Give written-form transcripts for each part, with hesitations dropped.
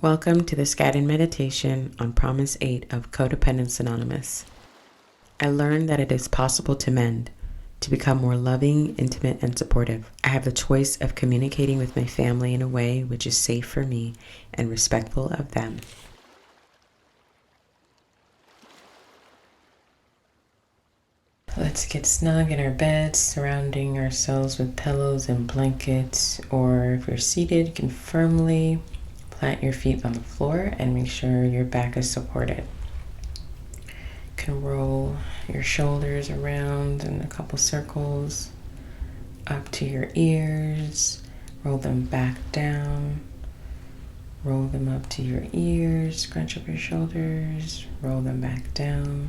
Welcome to this guided meditation on Promise 8 of Codependence Anonymous. I learned that it is possible to mend, to become more loving, intimate, and supportive. I have the choice of communicating with my family in a way which is safe for me and respectful of them. Let's get snug in our beds, surrounding ourselves with pillows and blankets, or if you're seated, you can firmly plant your feet on the floor and make sure your back is supported. You can roll your shoulders around in a couple circles up to your ears, roll them back down, roll them up to your ears, scrunch up your shoulders, roll them back down.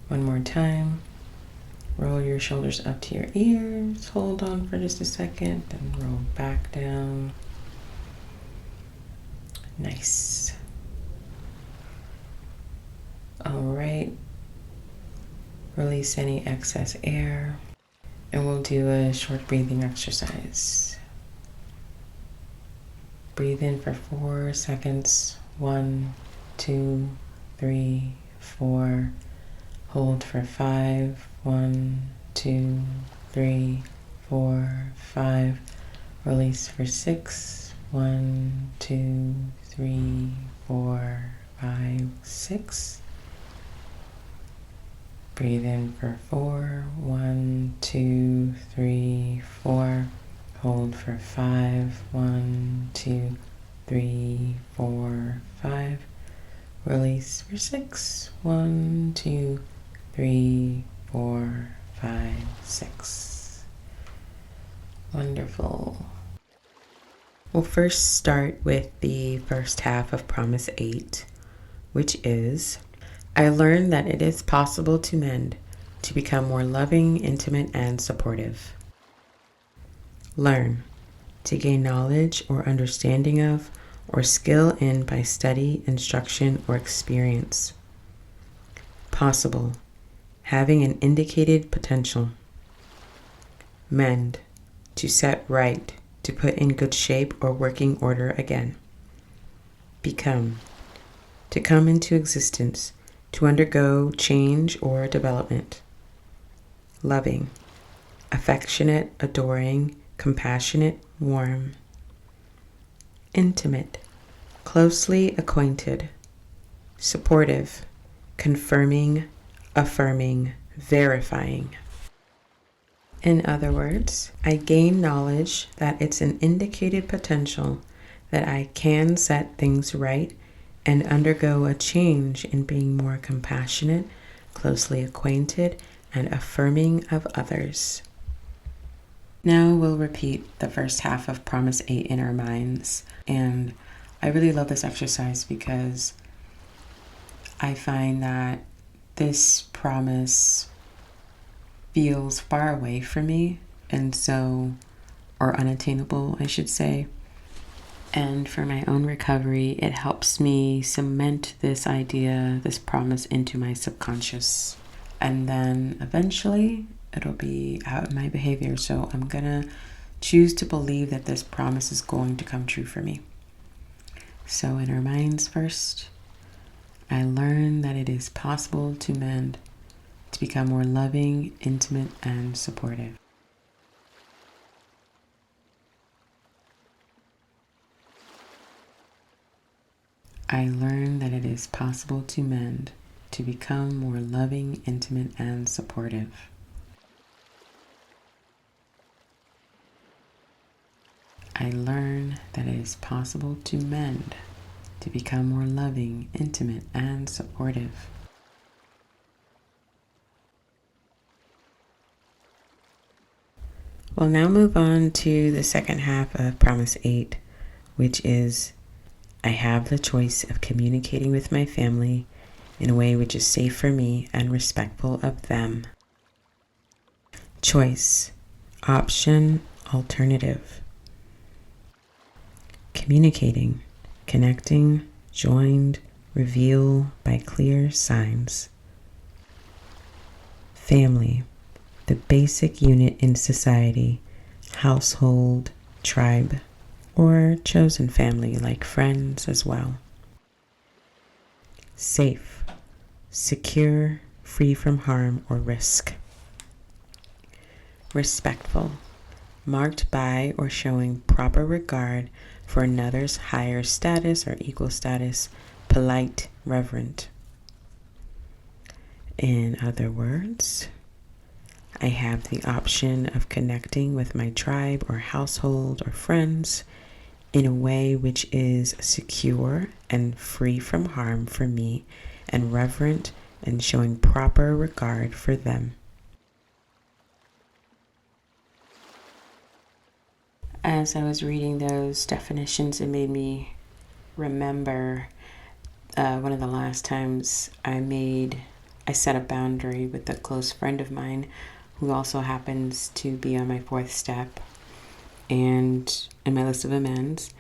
One more time. Roll your shoulders up to your ears, hold on for just a second, then roll back down. Nice. All right. Release any excess air, and we'll do a short breathing exercise. Breathe in for 4 seconds. 1, 2, 3, 4. Hold for 5. 1, 2, 3, 4, 5. Release for 6. 1, 2, 3, 4, 5, 6. Breathe in for 4. 1, 2, 3, 4. Hold for 5. 1, 2, 3, 4, 5. Release for 6. 1, 2, 3, 4, 5, 6. Wonderful. We'll first start with the first half of Promise 8, which is, I learned that it is possible to mend, to become more loving, intimate, and supportive. Learn, to gain knowledge or understanding of, or skill in by study, instruction, or experience. Possible, having an indicated potential. Mend, to set right, to put in good shape or working order again. Become, to come into existence, to undergo change or development. Loving, affectionate, adoring, compassionate, warm. Intimate, closely acquainted. Supportive, confirming, affirming, verifying. In other words, I gain knowledge that it's an indicated potential that I can set things right and undergo a change in being more compassionate, closely acquainted, and affirming of others. Now we'll repeat the first half of Promise 8 in our minds. And I really love this exercise because I find that this promise feels far away from me, and so, or unattainable, I should say. And for my own recovery, it helps me cement this idea, this promise into my subconscious. And then eventually it'll be out in my behavior. So I'm gonna choose to believe that this promise is going to come true for me. So in our minds first, I learned that it is possible to mend, to become more loving, intimate, and supportive. I learned that it is possible to mend, to become more loving, intimate, and supportive. I learn that it is possible to mend, to become more loving, intimate, and supportive. We'll now move on to the second half of Promise 8, which is, I have the choice of communicating with my family in a way which is safe for me and respectful of them. Choice, option, alternative. Communicating, connecting, joined, reveal by clear signs. Family, the basic unit in society, household, tribe. or chosen family like friends as well. Safe, secure, free from harm or risk. Respectful, marked by or showing proper regard for another's higher status or equal status, polite, reverent. In other words, I have the option of connecting with my tribe or household or friends in a way which is secure and free from harm for me, and reverent and showing proper regard for them. As I was reading those definitions, it made me remember one of the last times I set a boundary with a close friend of mine who also happens to be on my fourth step and in my list of amends.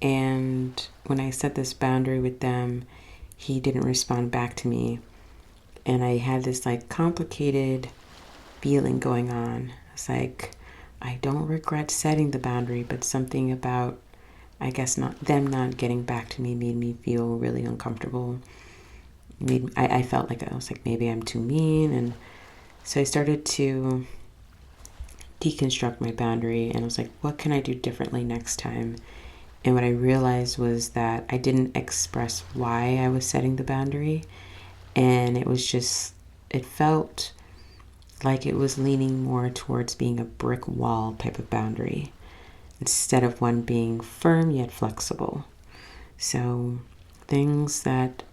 And when I set this boundary with them, he didn't respond back to me. And I had this complicated feeling going on. It's like, I don't regret setting the boundary, but something about, I guess, not getting back to me made me feel really uncomfortable. I felt like I was like, maybe I'm too mean. And so I started to deconstruct my boundary, and I was like, what can I do differently next time? And what I realized was that I didn't express why I was setting the boundary. And it felt like it was leaning more towards being a brick wall type of boundary instead of one being firm yet flexible. So things that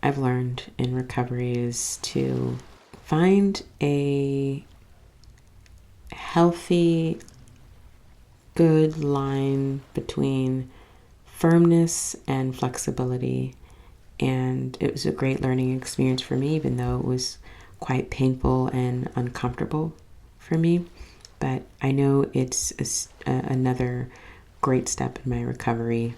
I've learned in recovery is to find a healthy, good line between firmness and flexibility. And it was a great learning experience for me, even though it was quite painful and uncomfortable for me. But I know it's another great step in my recovery.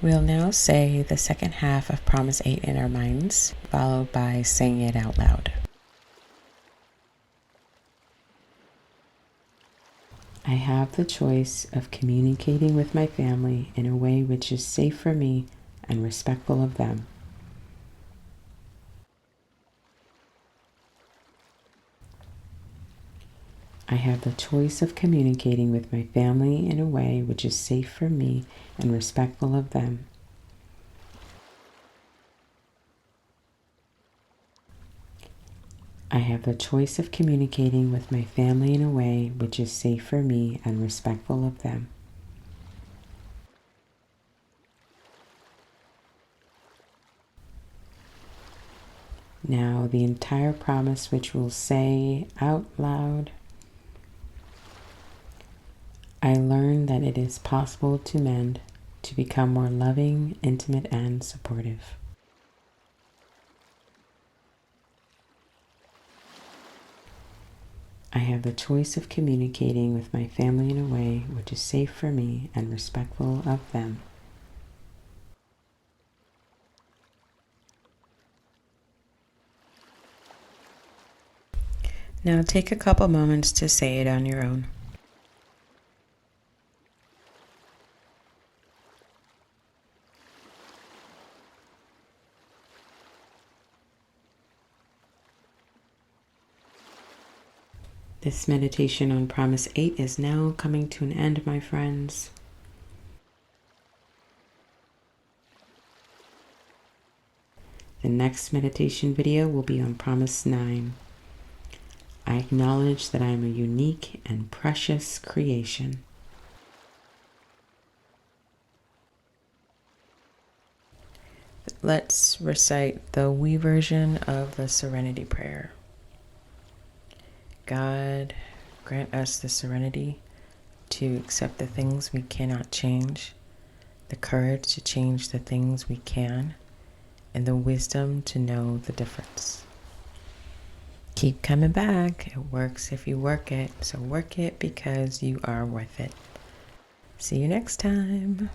We'll now say the second half of Promise 8 in our minds, followed by saying it out loud. I have the choice of communicating with my family in a way which is safe for me and respectful of them. I have the choice of communicating with my family in a way which is safe for me and respectful of them. I have the choice of communicating with my family in a way which is safe for me and respectful of them. Now the entire promise, which we'll say out loud. I learned that it is possible to mend, to become more loving, intimate, and supportive. I have the choice of communicating with my family in a way which is safe for me and respectful of them. Now take a couple moments to say it on your own. This meditation on Promise 8 is now coming to an end, my friends. The next meditation video will be on Promise 9. I acknowledge that I am a unique and precious creation. Let's recite the we version of the Serenity Prayer. God, grant us the serenity to accept the things we cannot change, the courage to change the things we can, and the wisdom to know the difference. Keep coming back. It works if you work it, so work it because you are worth it. See you next time.